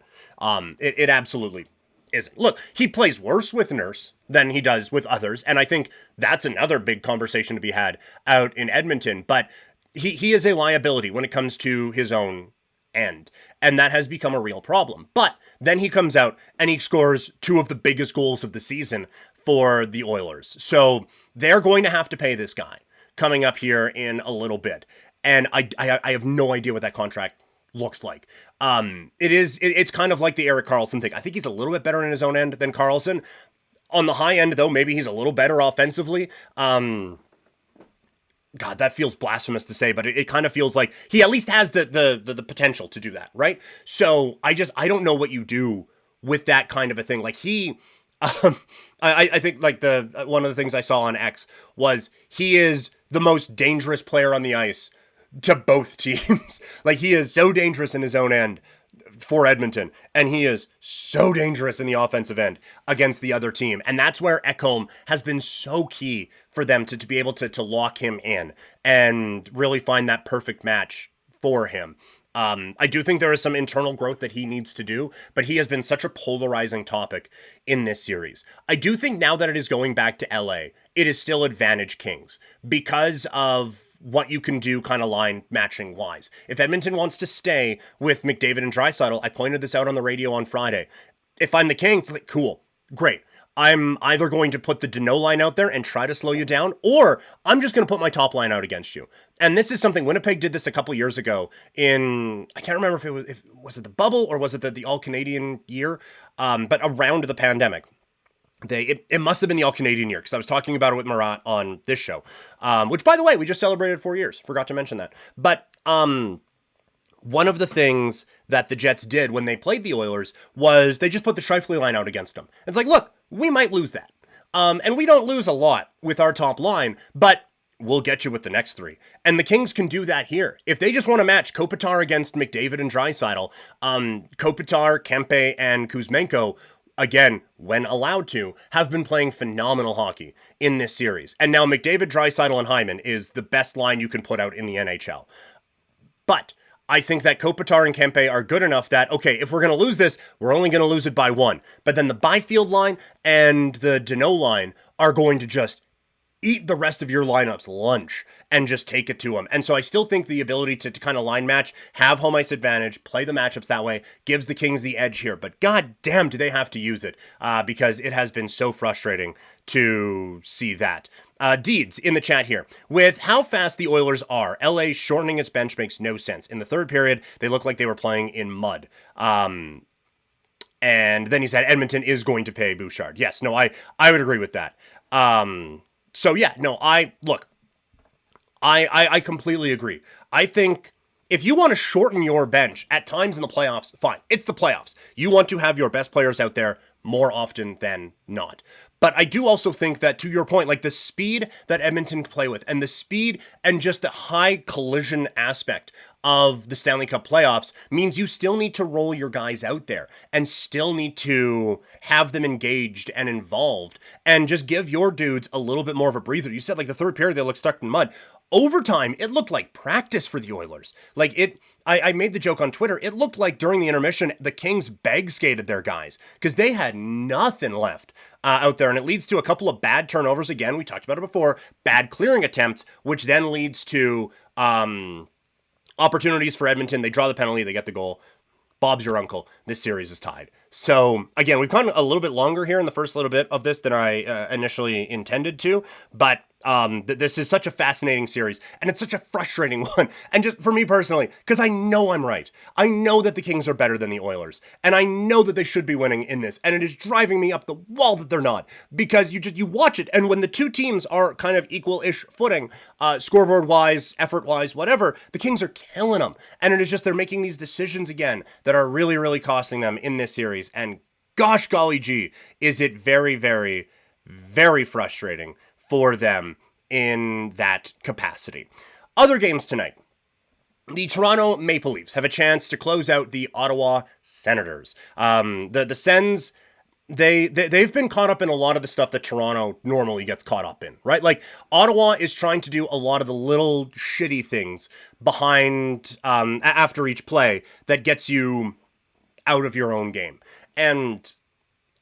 It absolutely isn't. Look, he plays worse with Nurse than he does with others. And I think that's another big conversation to be had out in Edmonton. But he is a liability when it comes to his own end. And that has become a real problem. But then he comes out and he scores 2 of the biggest goals of the season for the Oilers. So they're going to have to pay this guy coming up here in a little bit. And I have no idea what that contract looks like. It's kind of like the Erik Karlsson thing. I think he's a little bit better in his own end than Karlsson. On the high end, though, maybe he's a little better offensively. God, that feels blasphemous to say, but it kind of feels like he at least has the potential to do that, right? So I don't know what you do with that kind of a thing. Like I think like one of the things I saw on X was he is the most dangerous player on the ice to both teams. Like he is so dangerous in his own end for Edmonton, and he is so dangerous in the offensive end against the other team. And that's where Ekholm has been so key for them to be able to lock him in and really find that perfect match for him. I do think there is some internal growth that he needs to do, but he has been such a polarizing topic in this series. I do think now that it is going back to LA, it is still advantage Kings because of what you can do kind of line matching wise. If Edmonton wants to stay with McDavid and Draisaitl, I pointed this out on the radio on Friday. If I'm the Kings, like, cool, great. I'm either going to put the Danault line out there and try to slow you down, or I'm just going to put my top line out against you. And this is something, Winnipeg did this a couple years ago in, I can't remember if was it the bubble or was it the All-Canadian year, but around the pandemic. It must have been the All-Canadian year, because I was talking about it with Marat on this show, which, by the way, we just celebrated 4 years. Forgot to mention that. But one of the things that the Jets did when they played the Oilers was they just put the Scheifele line out against them. It's like, look, we might lose that. And we don't lose a lot with our top line, but we'll get you with the next three. And the Kings can do that here. If they just want to match Kopitar against McDavid and Draisaitl, Kopitar, Kempe, and Kuzmenko, again, when allowed to, have been playing phenomenal hockey in this series. And now McDavid, Draisaitl, and Hyman is the best line you can put out in the NHL. But I think that Kopitar and Kempe are good enough that, okay, if we're going to lose this, we're only going to lose it by one. But then the Byfield line and the Deneau line are going to just eat the rest of your lineup's lunch and just take it to them. And so I still think the ability to kind of line match, have home ice advantage, play the matchups that way, gives the Kings the edge here. But god damn, do they have to use it, because it has been so frustrating to see that. Deeds in the chat here. With how fast the Oilers are, LA shortening its bench makes no sense. In the third period, they look like they were playing in mud. And then he said Edmonton is going to pay Bouchard. Yes, no, I would agree with that. So yeah, no, I completely agree. I think if you want to shorten your bench at times in the playoffs, fine. It's the playoffs. You want to have your best players out there more often than not. But I do also think that, to your point, like the speed that Edmonton can play with and the speed and just the high collision aspect of the Stanley Cup playoffs means you still need to roll your guys out there and still need to have them engaged and involved and just give your dudes a little bit more of a breather. You said like the third period, they look stuck in mud. Overtime, it looked like practice for the Oilers. I made the joke on Twitter. It looked like during the intermission, the Kings bag skated their guys because they had nothing left out there. And it leads to a couple of bad turnovers. Again, we talked about it before, bad clearing attempts, which then leads to opportunities for Edmonton. They draw the penalty, they get the goal. Bob's your uncle. This series is tied. So again, we've gone a little bit longer here in the first little bit of this than I initially intended to, but this is such a fascinating series, and it's such a frustrating one. And just for me personally, because I know I'm right. I know that the Kings are better than the Oilers, and I know that they should be winning in this, and it is driving me up the wall that they're not, because you watch it, and when the two teams are kind of equal-ish footing, scoreboard-wise, effort-wise, whatever, the Kings are killing them, and it is just they're making these decisions again that are really, really costing them in this series, and gosh golly gee, is it very, very, very frustrating for them in that capacity. Other games tonight. The Toronto Maple Leafs have a chance to close out the Ottawa Senators. The Sens, they've been caught up in a lot of the stuff that Toronto normally gets caught up in, right? Like Ottawa is trying to do a lot of the little shitty things behind after each play that gets you out of your own game. And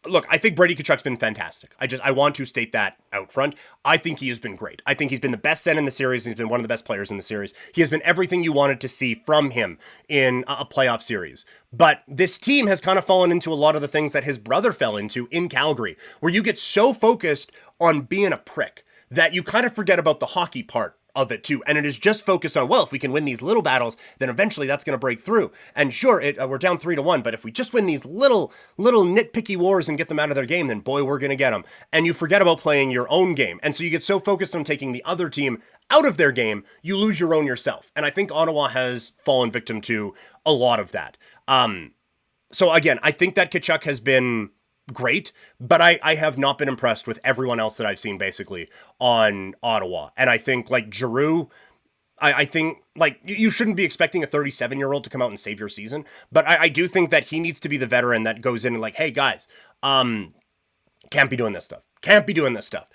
look, I think Brady Tkachuk's been fantastic. I want to state that out front. I think he has been great. I think he's been the best Sen in the series. He's been one of the best players in the series. He has been everything you wanted to see from him in a playoff series. But this team has kind of fallen into a lot of the things that his brother fell into in Calgary, where you get so focused on being a prick that you kind of forget about the hockey part of it too, and it is just focused on, well, if we can win these little battles, then eventually that's going to break through. And sure, we're down 3-1, but if we just win these little nitpicky wars and get them out of their game, then boy, we're going to get them. And you forget about playing your own game, and so you get so focused on taking the other team out of their game, you lose your own yourself. And I think Ottawa has fallen victim to a lot of that. So again, I think that Tkachuk has been great, but I have not been impressed with everyone else that I've seen basically on Ottawa. And I think like Giroux, I think like you shouldn't be expecting a 37-year-old to come out and save your season, but I do think that he needs to be the veteran that goes in and like, hey guys, can't be doing this stuff. Can't be doing this stuff.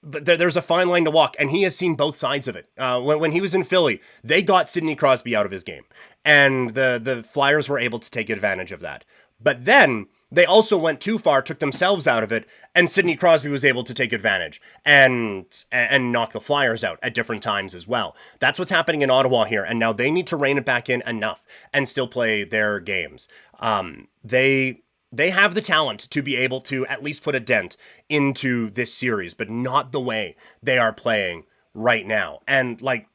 There's a fine line to walk, and he has seen both sides of it. When he was in Philly, they got Sidney Crosby out of his game, and the Flyers were able to take advantage of that. But then they also went too far, took themselves out of it, and Sidney Crosby was able to take advantage and knock the Flyers out at different times as well. That's what's happening in Ottawa here, and now they need to rein it back in enough and still play their games. They have the talent to be able to at least put a dent into this series, but not the way they are playing right now. And like,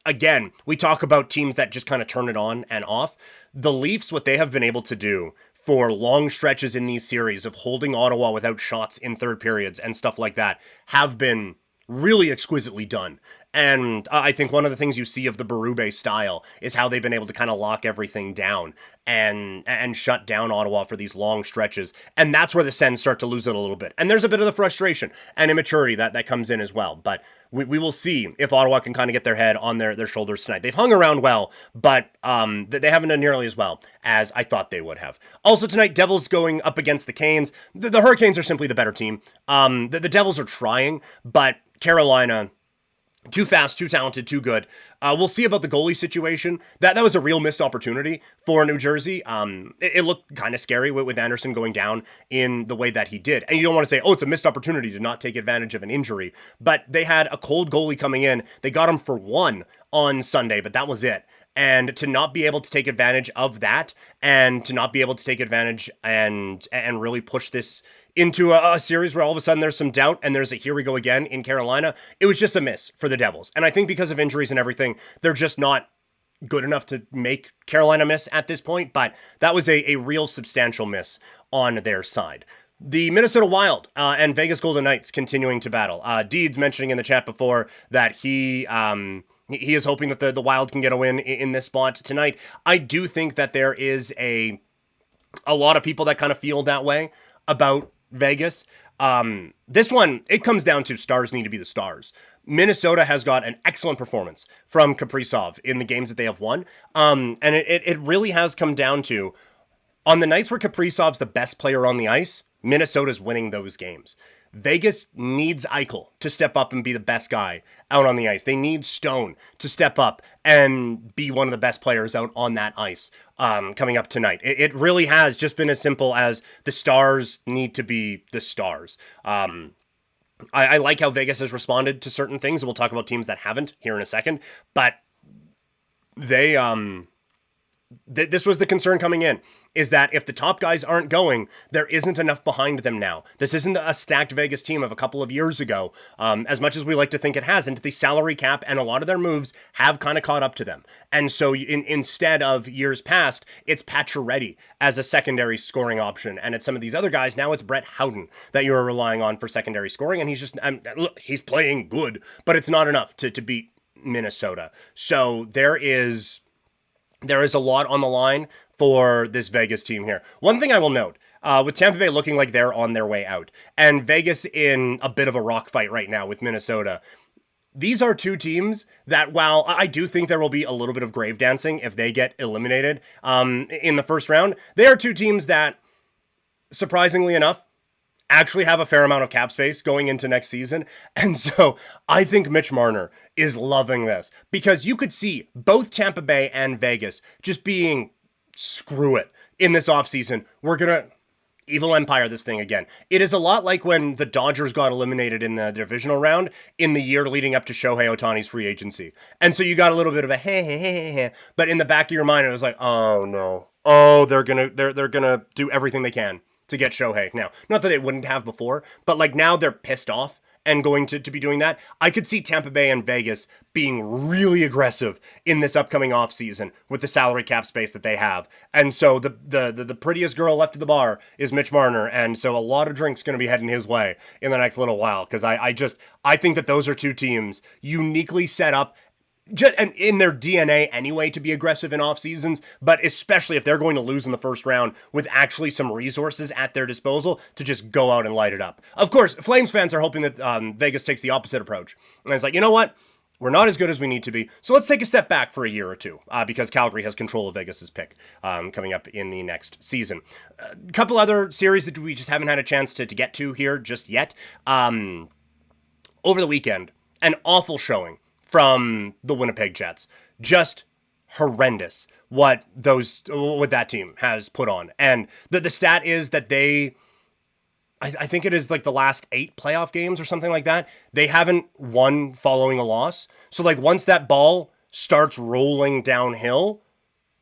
again, we talk about teams that just kind of turn it on and off. The Leafs, what they have been able to do for long stretches in these series of holding Ottawa without shots in third periods and stuff like that have been really exquisitely done. And I think one of the things you see of the Berube style is how they've been able to kind of lock everything down and shut down Ottawa for these long stretches. And that's where the Sens start to lose it a little bit. And there's a bit of the frustration and immaturity that comes in as well. But we will see if Ottawa can kind of get their head on their shoulders tonight. They've hung around well, but they haven't done nearly as well as I thought they would have. Also tonight, Devils going up against the Canes. The Hurricanes are simply the better team. The Devils are trying, but Carolina, too fast, too talented, too good. We'll see about the goalie situation. That was a real missed opportunity for New Jersey. It looked kind of scary with Anderson going down in the way that he did. And you don't want to say, oh, it's a missed opportunity to not take advantage of an injury. But they had a cold goalie coming in. They got him for one on Sunday, but that was it. And to not be able to take advantage of that, and to not be able to take advantage and really push this into a series where all of a sudden there's some doubt and there's a here we go again in Carolina, it was just a miss for the Devils. And I think because of injuries and everything, they're just not good enough to make Carolina miss at this point. But that was a real substantial miss on their side. The Minnesota Wild and Vegas Golden Knights continuing to battle. Deeds mentioning in the chat before that he is hoping that the Wild can get a win in this spot tonight. I do think that there is a lot of people that kind of feel that way about Vegas. This one, it comes down to stars need to be the stars. Minnesota has got an excellent performance from Kaprizov in the games that they have won. And it really has come down to, on the nights where Kaprizov's the best player on the ice, Minnesota's winning those games. Vegas needs Eichel to step up and be the best guy out on the ice. They need Stone to step up and be one of the best players out on that ice coming up tonight. It really has just been as simple as the stars need to be the stars. I like how Vegas has responded to certain things, and we'll talk about teams that haven't here in a second, but they... this was the concern coming in, is that if the top guys aren't going, there isn't enough behind them now. This isn't a stacked Vegas team of a couple of years ago, as much as we like to think it hasn't. The salary cap and a lot of their moves have kind of caught up to them. And so instead of years past, it's Pacioretty as a secondary scoring option. And it's some of these other guys. Now it's Brett Howden that you're relying on for secondary scoring. And he's just, look, he's playing good, but it's not enough to beat Minnesota. So there is a lot on the line for this Vegas team here. One thing I will note, with Tampa Bay looking like they're on their way out, and Vegas in a bit of a rock fight right now with Minnesota, these are two teams that, while I do think there will be a little bit of grave dancing if they get eliminated in the first round, they are two teams that, surprisingly enough, actually have a fair amount of cap space going into next season. And so I think Mitch Marner is loving this, because you could see both Tampa Bay and Vegas just being, screw it, in this offseason. We're going to evil empire this thing again. It is a lot like when the Dodgers got eliminated in the divisional round in the year leading up to Shohei Ohtani's free agency. And so you got a little bit of a hey, but in the back of your mind, it was like, oh no. Oh, they're going to do everything they can to get Shohei. Now, not that they wouldn't have before, but like now they're pissed off and going to be doing that. I could see Tampa Bay and Vegas being really aggressive in this upcoming offseason with the salary cap space that they have. And so the prettiest girl left at the bar is Mitch Marner. And so a lot of drinks going to be heading his way in the next little while. Because I think that those are two teams uniquely set up just and in their DNA anyway to be aggressive in off seasons, but especially if they're going to lose in the first round with actually some resources at their disposal to just go out and light it up. Of course, Flames fans are hoping that Vegas takes the opposite approach. And it's like, you know what? We're not as good as we need to be, so let's take a step back for a year or two, because Calgary has control of Vegas's pick coming up in the next season. A couple other series that we just haven't had a chance to get to here just yet. Over the weekend, an awful showing from the Winnipeg Jets. Just horrendous what that team has put on. And the stat is that I think it is like the last 8 playoff games or something like that, they haven't won following a loss. So like once that ball starts rolling downhill,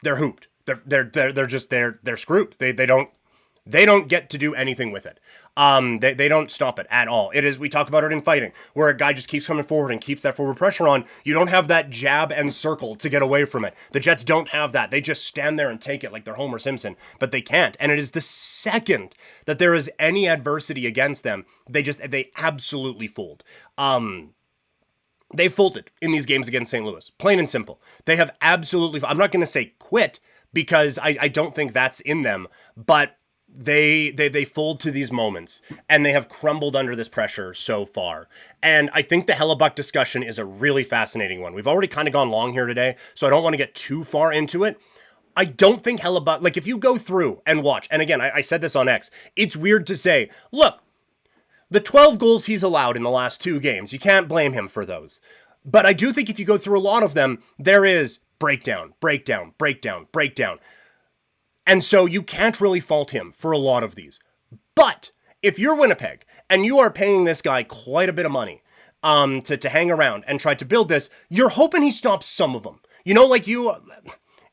they're hooped. They're screwed. They don't get to do anything with it. They don't stop it at all. It is, we talk about it in fighting, where a guy just keeps coming forward and keeps that forward pressure on. You don't have that jab and circle to get away from it. The Jets don't have that. They just stand there and take it like they're Homer Simpson, but they can't. And it is the second that there is any adversity against them, they absolutely fold. They folded in these games against St. Louis, plain and simple. They have absolutely, I'm not going to say quit because I don't think that's in them, but they fold to these moments and they have crumbled under this pressure so far. And I think the Hellebuck discussion is a really fascinating one. We've already kind of gone long here today, so I don't want to get too far into it. I don't think Hellebuck, like if you go through and watch, and again, I said this on X, it's weird to say, look, the 12 goals he's allowed in the last 2 games, you can't blame him for those. But I do think if you go through a lot of them, there is breakdown, breakdown, breakdown, breakdown. And so you can't really fault him for a lot of these. But if you're Winnipeg and you are paying this guy quite a bit of money to hang around and try to build this, you're hoping he stops some of them. You know, like you...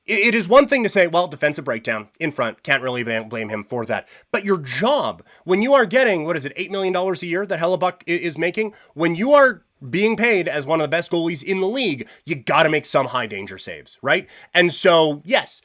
It is one thing to say, well, defensive breakdown in front, can't really blame him for that. But your job, when you are getting, what is it, $8 million a year that Hellebuck is making, when you are being paid as one of the best goalies in the league, you got to make some high danger saves, right? And so, yes,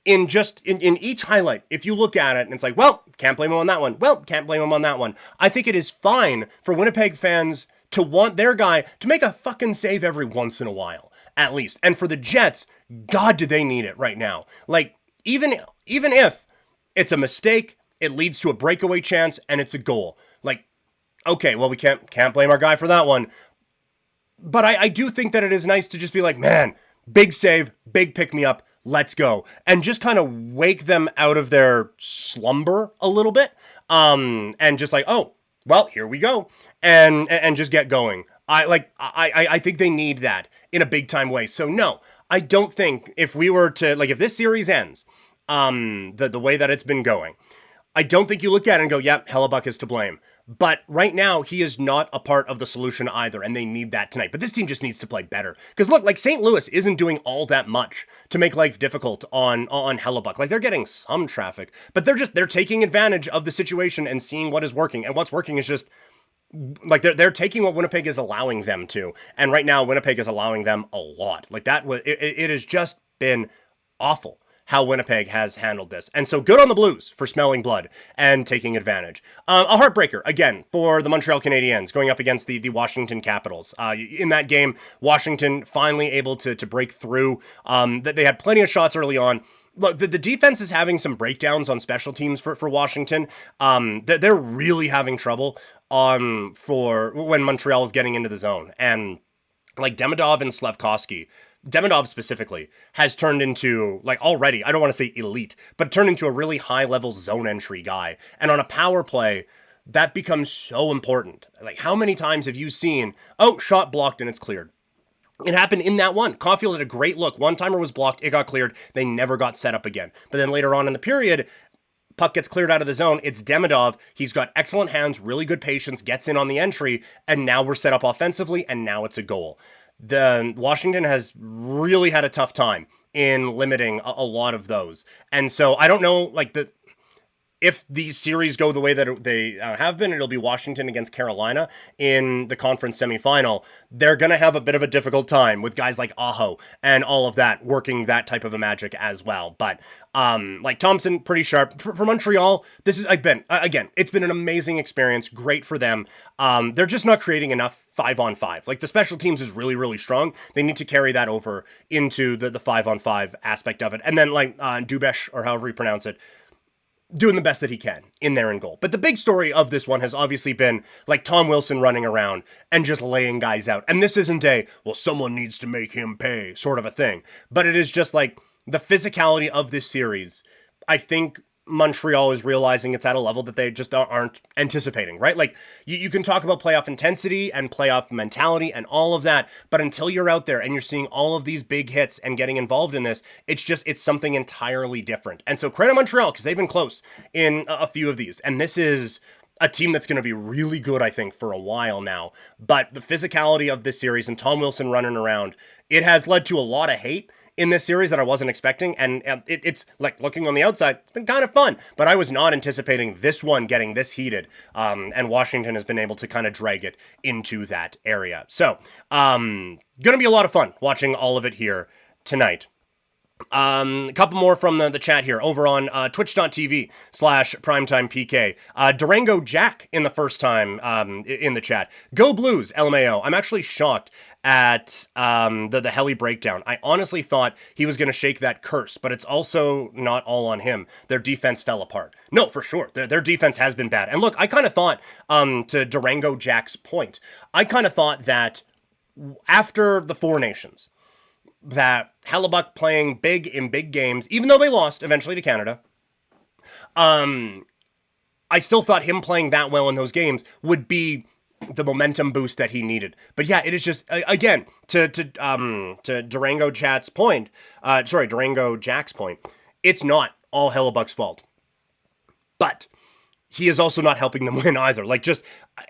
in each highlight, if you look at it and it's like, well, can't blame him on that one. Well, can't blame him on that one. I think it is fine for Winnipeg fans to want their guy to make a fucking save every once in a while, at least. And for the Jets, God, do they need it right now. Like, even if it's a mistake, it leads to a breakaway chance and it's a goal. Like, okay, well, we can't blame our guy for that one. But I do think that it is nice to just be like, man, big save, big pick-me-up, let's go. And just kind of wake them out of their slumber a little bit. And just like, oh, well, here we go. And just get going. I think they need that in a big-time way. So, no, I don't think if we were to, like, if this series ends the way that it's been going, I don't think you look at it and go, yep, Hellebuck is to blame. But right now, he is not a part of the solution either, and they need that tonight. But this team just needs to play better. Because look, like, St. Louis isn't doing all that much to make life difficult on Hellebuck. Like, they're getting some traffic, but they're taking advantage of the situation and seeing what is working. And what's working is just, like, they're taking what Winnipeg is allowing them to. And right now, Winnipeg is allowing them a lot. Like, it has just been awful how Winnipeg has handled this. And so good on the Blues for smelling blood and taking advantage. A heartbreaker, again, for the Montreal Canadiens going up against the Washington Capitals. In that game, Washington finally able to break through. They had plenty of shots early on. Look, the defense is having some breakdowns on special teams for Washington. They're really having trouble for when Montreal is getting into the zone. And like Demidov and Slafkovsky, Demidov specifically has turned into, like, already, I don't want to say elite, but turned into a really high-level zone entry guy. And on a power play, that becomes so important. Like, how many times have you seen, oh, shot blocked and it's cleared? It happened in that one. Caulfield had a great look. One-timer was blocked, it got cleared, they never got set up again. But then later on in the period, puck gets cleared out of the zone, it's Demidov, he's got excellent hands, really good patience, gets in on the entry, and now we're set up offensively, and now it's a goal. The Washington has really had a tough time in limiting a lot of those. And so I don't know, like, if these series go the way that they have been, it'll be Washington against Carolina in the conference semifinal. They're going to have a bit of a difficult time with guys like Aho and all of that working that type of a magic as well. But like Thompson, pretty sharp. For Montreal, this is, again, it's been an amazing experience. Great for them. They're just not creating enough 5-on-5. Like, the special teams is really, really strong. They need to carry that over into the 5-on-5 aspect of it. And then, like, Dubesh, or however you pronounce it, doing the best that he can in there in goal. But the big story of this one has obviously been, like, Tom Wilson running around and just laying guys out. And this isn't a, well, someone needs to make him pay sort of a thing. But it is just, like, the physicality of this series. I think Montreal is realizing it's at a level that they just aren't anticipating, right? Like, you can talk about playoff intensity and playoff mentality and all of that, but until you're out there and you're seeing all of these big hits and getting involved in this, it's something entirely different. And so credit Montreal, because they've been close in a few of these, and this is a team that's going to be really good, I think, for a while now. But the physicality of this series and Tom Wilson running around, it has led to a lot of hate in this series that I wasn't expecting, and it's like, looking on the outside, it's been kind of fun, but I was not anticipating this one getting this heated, and Washington has been able to kind of drag it into that area. So, gonna be a lot of fun watching all of it here tonight. A couple more from the chat here over on twitch.tv/primetimepk. Durango Jack in the first time in the chat. Go Blues, LMAO. I'm actually shocked at the Heli breakdown. I honestly thought he was going to shake that curse, but it's also not all on him. Their defense fell apart. No, for sure. Their defense has been bad. And look, I kind of thought, to Durango Jack's point, I kind of thought that after the Four Nations, that Hellebuck playing big in big games, even though they lost eventually to Canada, I still thought him playing that well in those games would be the momentum boost that he needed. But yeah, it is just, again, to Durango Jack's point, it's not all Hellebuck's fault. But he is also not helping them win either. Like, just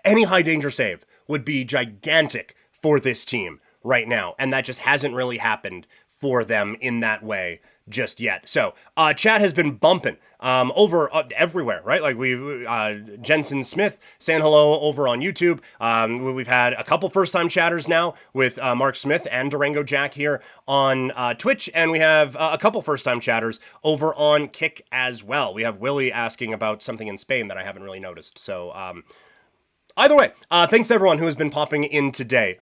any high danger save would be gigantic for this team right now, and that just hasn't really happened for them in that way just yet. So, chat has been bumping over everywhere, right? Like Jensen Smith saying hello over on YouTube. We've had a couple first-time chatters now with Mark Smith and Durango Jack here on Twitch, and we have a couple first-time chatters over on Kick as well. We have Willie asking about something in Spain that I haven't really noticed. So, either way, thanks to everyone who has been popping in today.